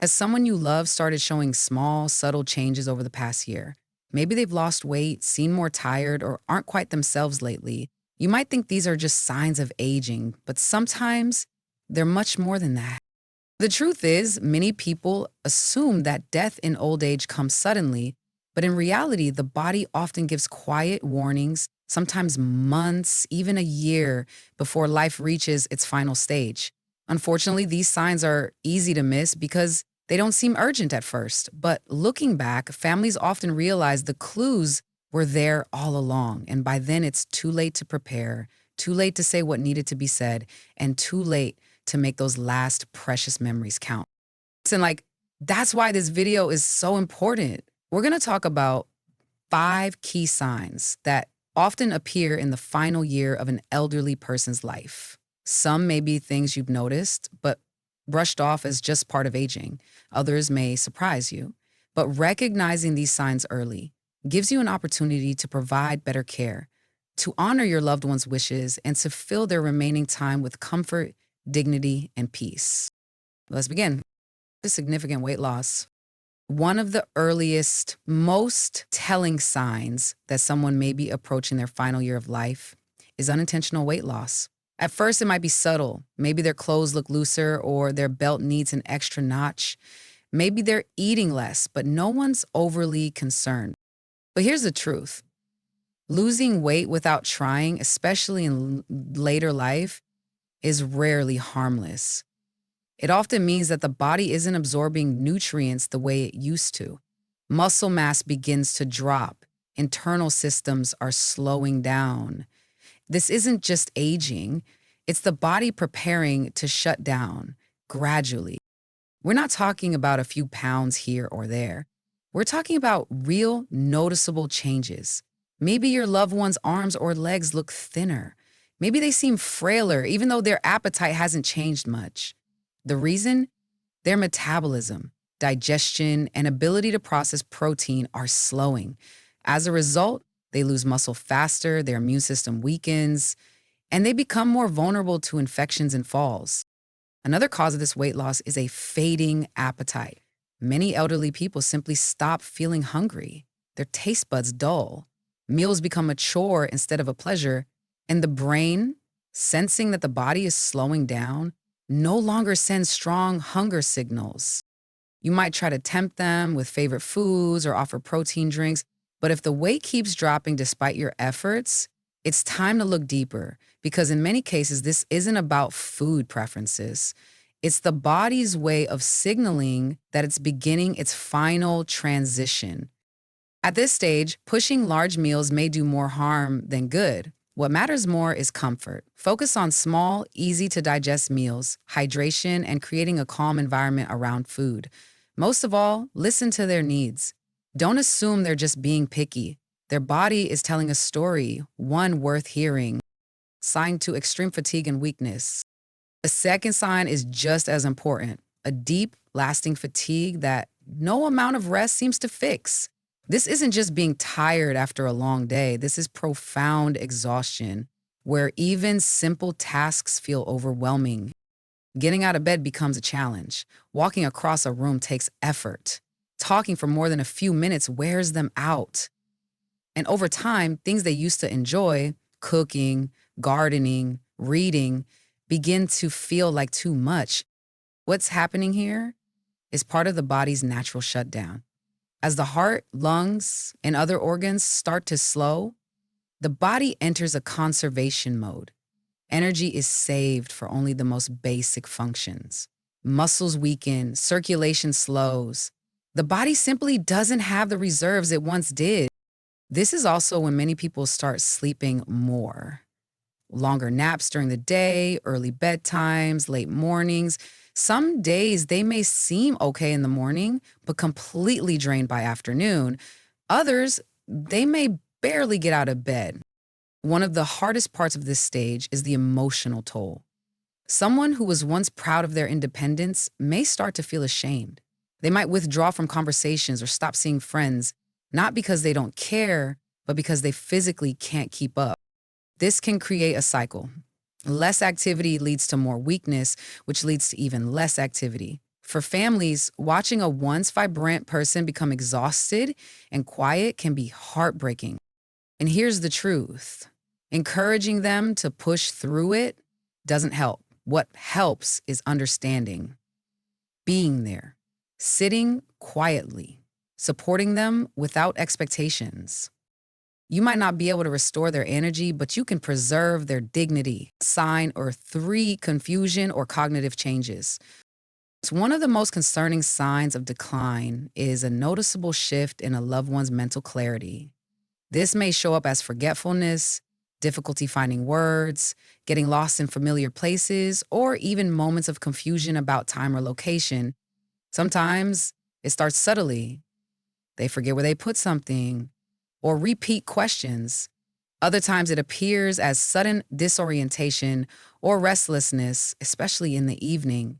As someone you love started showing small, subtle changes over the past year, maybe they've lost weight, seem more tired, or aren't quite themselves lately, you might think these are just signs of aging, but sometimes they're much more than that. The truth is, many people assume that death in old age comes suddenly, but in reality, the body often gives quiet warnings, sometimes months, even a year, before life reaches its final stage. Unfortunately, these signs are easy to miss because they don't seem urgent at first. But looking back, families often realize the clues were there all along, and by then it's too late to prepare, too late to say what needed to be said, and too late to make those last precious memories count. And that's why this video is so important. We're going to talk about 5 key signs that often appear in the final year of an elderly person's life. Some may be things you've noticed, but brushed off as just part of aging. Others may surprise you. But recognizing these signs early gives you an opportunity to provide better care, to honor your loved one's wishes, and to fill their remaining time with comfort, dignity, and peace. Let's begin. The significant weight loss. One of the earliest, most telling signs that someone may be approaching their final year of life is unintentional weight loss. At first, it might be subtle. Maybe their clothes look looser or their belt needs an extra notch. Maybe they're eating less, but no one's overly concerned. But here's the truth. Losing weight without trying, especially in later life, is rarely harmless. It often means that the body isn't absorbing nutrients the way it used to. Muscle mass begins to drop. Internal systems are slowing down. This isn't just aging, it's the body preparing to shut down gradually. We're not talking about a few pounds here or there. We're talking about real, noticeable changes. Maybe your loved one's arms or legs look thinner. Maybe they seem frailer, even though their appetite hasn't changed much. The reason? Their metabolism, digestion, and ability to process protein are slowing. As a result, they lose muscle faster, their immune system weakens, and they become more vulnerable to infections and falls. Another cause of this weight loss is a fading appetite. Many elderly people simply stop feeling hungry. Their taste buds dull. Meals become a chore instead of a pleasure, and the brain, sensing that the body is slowing down, no longer sends strong hunger signals. You might try to tempt them with favorite foods or offer protein drinks, but if the weight keeps dropping despite your efforts, it's time to look deeper because in many cases, this isn't about food preferences. It's the body's way of signaling that it's beginning its final transition. At this stage, pushing large meals may do more harm than good. What matters more is comfort. Focus on small, easy to digest meals, hydration, and creating a calm environment around food. Most of all, listen to their needs. Don't assume they're just being picky. Their body is telling a story, one worth hearing. Sign to extreme fatigue and weakness. A second sign is just as important, a deep, lasting fatigue that no amount of rest seems to fix. This isn't just being tired after a long day. This is profound exhaustion, where even simple tasks feel overwhelming. Getting out of bed becomes a challenge. Walking across a room takes effort. Talking for more than a few minutes wears them out. And over time, things they used to enjoy, cooking, gardening, reading, begin to feel like too much. What's happening here is part of the body's natural shutdown. As the heart, lungs, and other organs start to slow, the body enters a conservation mode. Energy is saved for only the most basic functions. Muscles weaken, circulation slows. The body simply doesn't have the reserves it once did. This is also when many people start sleeping more. Longer naps during the day, early bedtimes, late mornings. Some days they may seem okay in the morning, but completely drained by afternoon. Others, they may barely get out of bed. One of the hardest parts of this stage is the emotional toll. Someone who was once proud of their independence may start to feel ashamed. They might withdraw from conversations or stop seeing friends, not because they don't care, but because they physically can't keep up. This can create a cycle. Less activity leads to more weakness, which leads to even less activity. For families, watching a once vibrant person become exhausted and quiet can be heartbreaking. And here's the truth: encouraging them to push through it doesn't help. What helps is understanding, being there, sitting quietly, supporting them without expectations. You might not be able to restore their energy, but you can preserve their dignity. Sign or three: confusion or cognitive changes. So one of the most concerning signs of decline is a noticeable shift in a loved one's mental clarity. This may show up as forgetfulness, difficulty finding words, getting lost in familiar places, or even moments of confusion about time or location. Sometimes it starts subtly. They forget where they put something or repeat questions. Other times it appears as sudden disorientation or restlessness, especially in the evening.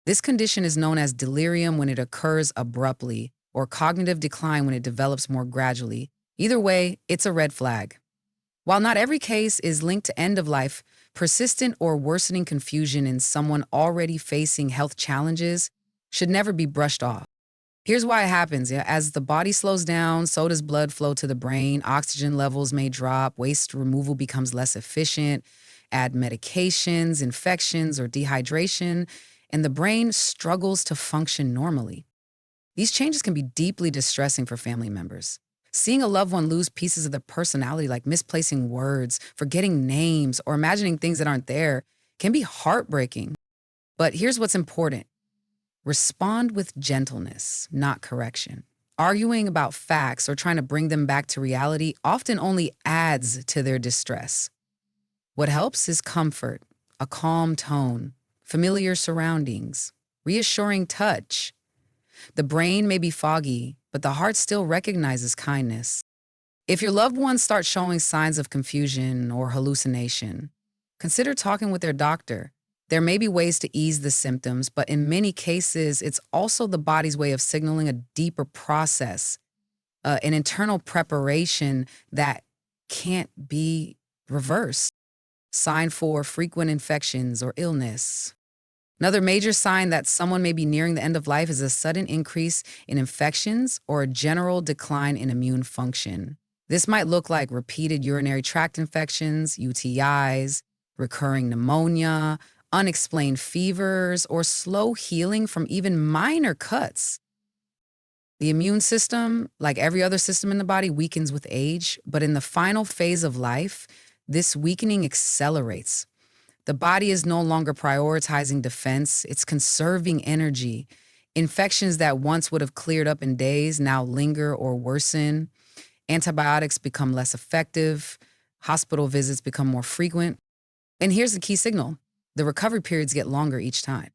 This condition is known as delirium when it occurs abruptly, or cognitive decline when it develops more gradually. Either way, it's a red flag. While not every case is linked to end of life, persistent or worsening confusion in someone already facing health challenges should never be brushed off. Here's why it happens. Yeah, as the body slows down, so does blood flow to the brain. Oxygen levels may drop, waste removal becomes less efficient, add medications, infections, or dehydration, and the brain struggles to function normally. These changes can be deeply distressing for family members. Seeing a loved one lose pieces of their personality, like misplacing words, forgetting names, or imagining things that aren't there, can be heartbreaking. But here's what's important: respond with gentleness, not correction. Arguing about facts or trying to bring them back to reality often only adds to their distress. What helps is comfort, a calm tone, familiar surroundings, reassuring touch. The brain may be foggy, but the heart still recognizes kindness. If your loved ones start showing signs of confusion or hallucination, consider talking with their doctor. There may be ways to ease the symptoms, but in many cases, it's also the body's way of signaling a deeper process, an internal preparation that can't be reversed. Sign for frequent infections or illness. Another major sign that someone may be nearing the end of life is a sudden increase in infections or a general decline in immune function. This might look like repeated urinary tract infections, UTIs, recurring pneumonia, unexplained fevers, or slow healing from even minor cuts. The immune system, like every other system in the body, weakens with age, but in the final phase of life, this weakening accelerates. The body is no longer prioritizing defense, it's conserving energy. Infections that once would have cleared up in days now linger or worsen. Antibiotics become less effective. Hospital visits become more frequent. And here's the key signal: the recovery periods get longer each time,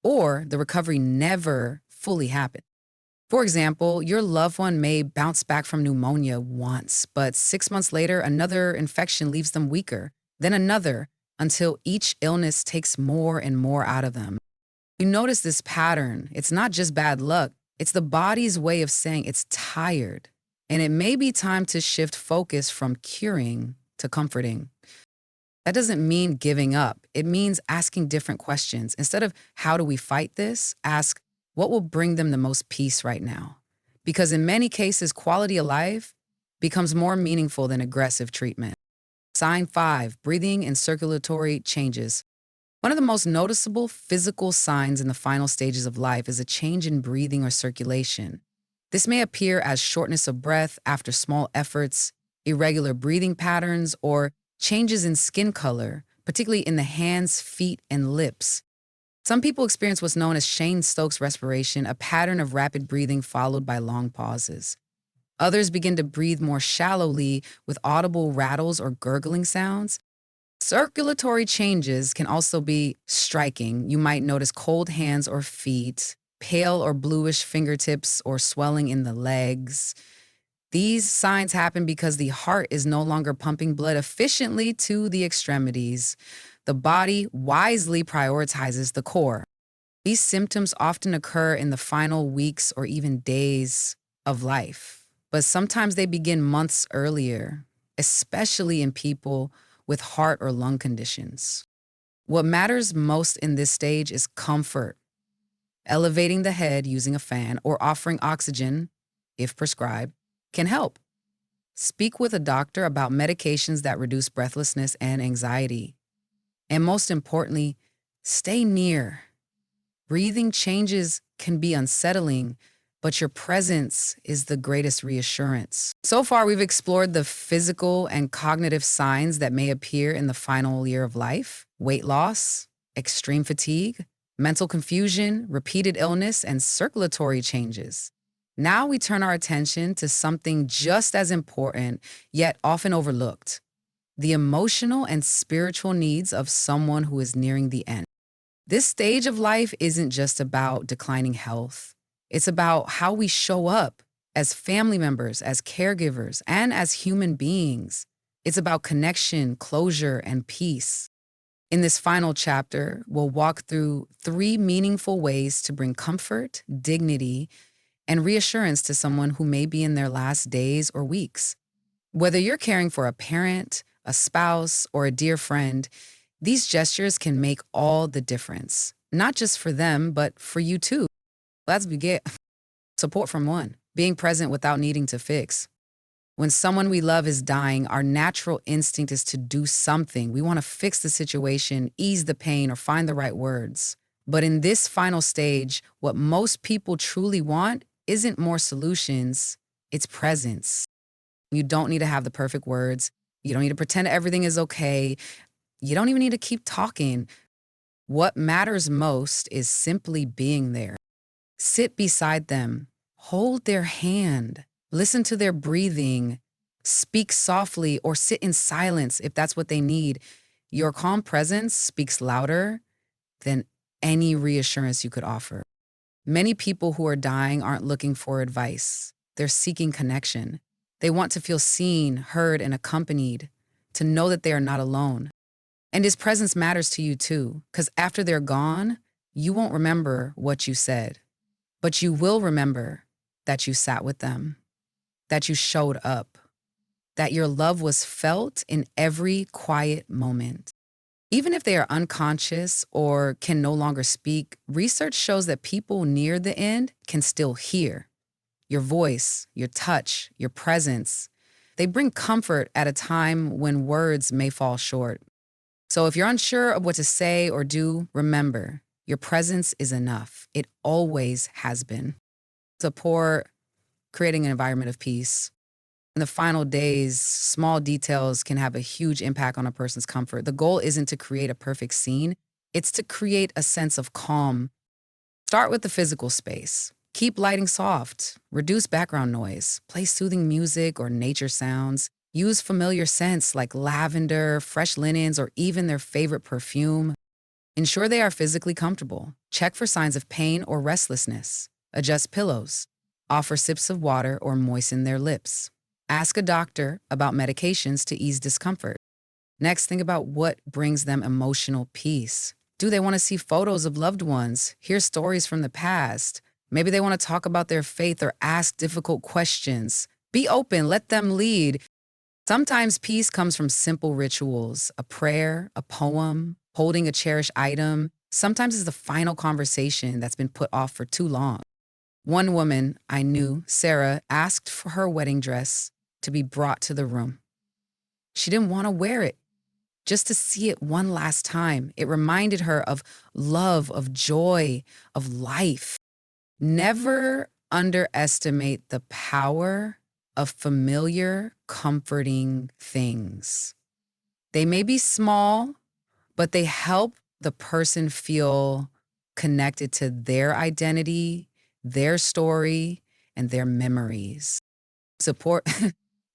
or the recovery never fully happens. For example, your loved one may bounce back from pneumonia once, but 6 months later, another infection leaves them weaker, then another, until each illness takes more and more out of them. You notice this pattern. It's not just bad luck, it's the body's way of saying it's tired. And it may be time to shift focus from curing to comforting. That doesn't mean giving up. It means asking different questions. Instead of how do we fight this, ask what will bring them the most peace right now. Because in many cases, quality of life becomes more meaningful than aggressive treatment. Sign 5: breathing and circulatory changes. One of the most noticeable physical signs in the final stages of life is a change in breathing or circulation. This may appear as shortness of breath after small efforts, irregular breathing patterns, or changes in skin color, particularly in the hands, feet, and lips. Some people experience what's known as Cheyne-Stokes respiration, a pattern of rapid breathing followed by long pauses. Others begin to breathe more shallowly with audible rattles or gurgling sounds. Circulatory changes can also be striking. You might notice cold hands or feet, pale or bluish fingertips, or swelling in the legs. These signs happen because the heart is no longer pumping blood efficiently to the extremities. The body wisely prioritizes the core. These symptoms often occur in the final weeks or even days of life, but sometimes they begin months earlier, especially in people with heart or lung conditions. What matters most in this stage is comfort. Elevating the head using a fan or offering oxygen, if prescribed, can help. Speak with a doctor about medications that reduce breathlessness and anxiety. And most importantly, stay near. Breathing changes can be unsettling, but your presence is the greatest reassurance. So far, we've explored the physical and cognitive signs that may appear in the final year of life: weight loss, extreme fatigue, mental confusion, repeated illness, and circulatory changes. Now we turn our attention to something just as important, yet often overlooked: the emotional and spiritual needs of someone who is nearing the end. This stage of life isn't just about declining health. It's about how we show up as family members, as caregivers, and as human beings. It's about connection, closure, and peace. In this final chapter, we'll walk through 3 meaningful ways to bring comfort, dignity, and reassurance to someone who may be in their last days or weeks. Whether you're caring for a parent, a spouse, or a dear friend, these gestures can make all the difference, not just for them, but for you too. Let's begin. Support from one, being present without needing to fix. When someone we love is dying, our natural instinct is to do something. We want to fix the situation, ease the pain, or find the right words. But in this final stage, what most people truly want isn't more solutions, it's presence. You don't need to have the perfect words. You don't need to pretend everything is okay. You don't even need to keep talking. What matters most is simply being there. Sit beside them, hold their hand, listen to their breathing, speak softly, or sit in silence if that's what they need. Your calm presence speaks louder than any reassurance you could offer. Many people who are dying aren't looking for advice. They're seeking connection. They want to feel seen, heard, and accompanied, to know that they are not alone. And his presence matters to you too, because after they're gone, you won't remember what you said, but you will remember that you sat with them, that you showed up, that your love was felt in every quiet moment. Even if they are unconscious or can no longer speak, research shows that people near the end can still hear. Your voice, your touch, your presence, they bring comfort at a time when words may fall short. So if you're unsure of what to say or do, remember, your presence is enough. It always has been. Support creating an environment of peace. In the final days, small details can have a huge impact on a person's comfort. The goal isn't to create a perfect scene, it's to create a sense of calm. Start with the physical space. Keep lighting soft, reduce background noise, play soothing music or nature sounds. Use familiar scents like lavender, fresh linens, or even their favorite perfume. Ensure they are physically comfortable. Check for signs of pain or restlessness. Adjust pillows. Offer sips of water or moisten their lips. Ask a doctor about medications to ease discomfort. Next, think about what brings them emotional peace. Do they want to see photos of loved ones, hear stories from the past? Maybe they want to talk about their faith or ask difficult questions. Be open, let them lead. Sometimes peace comes from simple rituals: a prayer, a poem, holding a cherished item. Sometimes it's the final conversation that's been put off for too long. One woman I knew, Sarah, asked for her wedding dress to be brought to the room. She didn't want to wear it, just to see it one last time. It reminded her of love, of joy, of life. Never underestimate the power of familiar, comforting things. They may be small, but they help the person feel connected to their identity, their story, and their memories. Support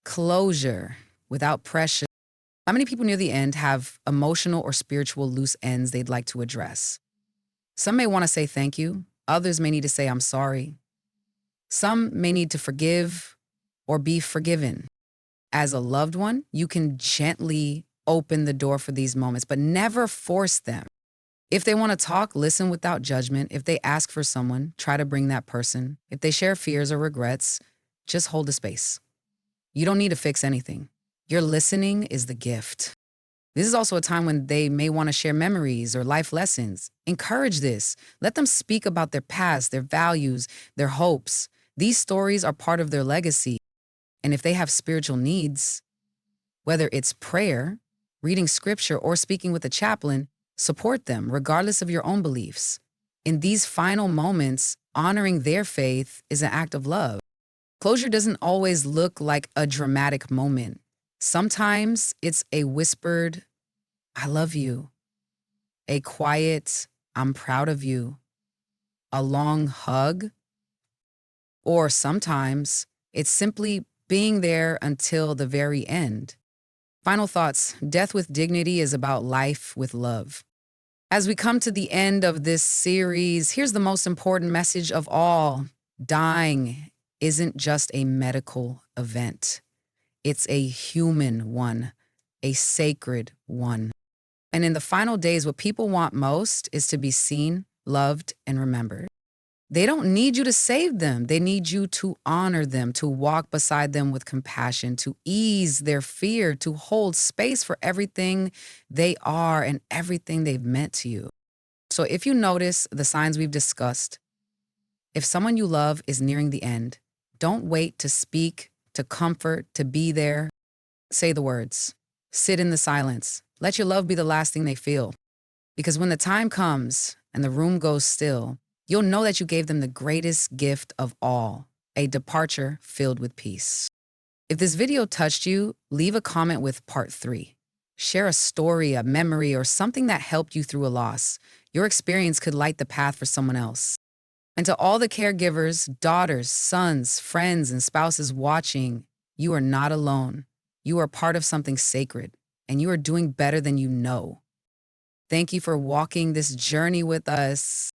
closure without pressure. How many people near the end have emotional or spiritual loose ends they'd like to address? Some may want to say thank you. Others may need to say I'm sorry. Some may need to forgive or be forgiven. As a loved one, you can gently open the door for these moments, but never force them. If they want to talk, listen without judgment. If they ask for someone, try to bring that person. If they share fears or regrets, just hold the space. You don't need to fix anything. Your listening is the gift. This is also a time when they may want to share memories or life lessons. Encourage this. Let them speak about their past, their values, their hopes. These stories are part of their legacy. And if they have spiritual needs, whether it's prayer, reading scripture, or speaking with a chaplain, support them regardless of your own beliefs. In these final moments, honoring their faith is an act of love. Closure doesn't always look like a dramatic moment. Sometimes it's a whispered, I love you, a quiet, I'm proud of you, a long hug, or sometimes it's simply being there until the very end. Final thoughts. Death with Dignity is about life with love. As we come to the end of this series, here's the most important message of all. Dying isn't just a medical event. It's a human one, a sacred one. And in the final days, what people want most is to be seen, loved, and remembered. They don't need you to save them. They need you to honor them, to walk beside them with compassion, to ease their fear, to hold space for everything they are and everything they've meant to you. So if you notice the signs we've discussed, if someone you love is nearing the end, don't wait to speak, to comfort, to be there. Say the words. Sit in the silence. Let your love be the last thing they feel. Because when the time comes and the room goes still, you'll know that you gave them the greatest gift of all, a departure filled with peace. If this video touched you, leave a comment with part 3. Share a story, a memory, or something that helped you through a loss. Your experience could light the path for someone else. And to all the caregivers, daughters, sons, friends, and spouses watching, you are not alone. You are part of something sacred, and you are doing better than you know. Thank you for walking this journey with us.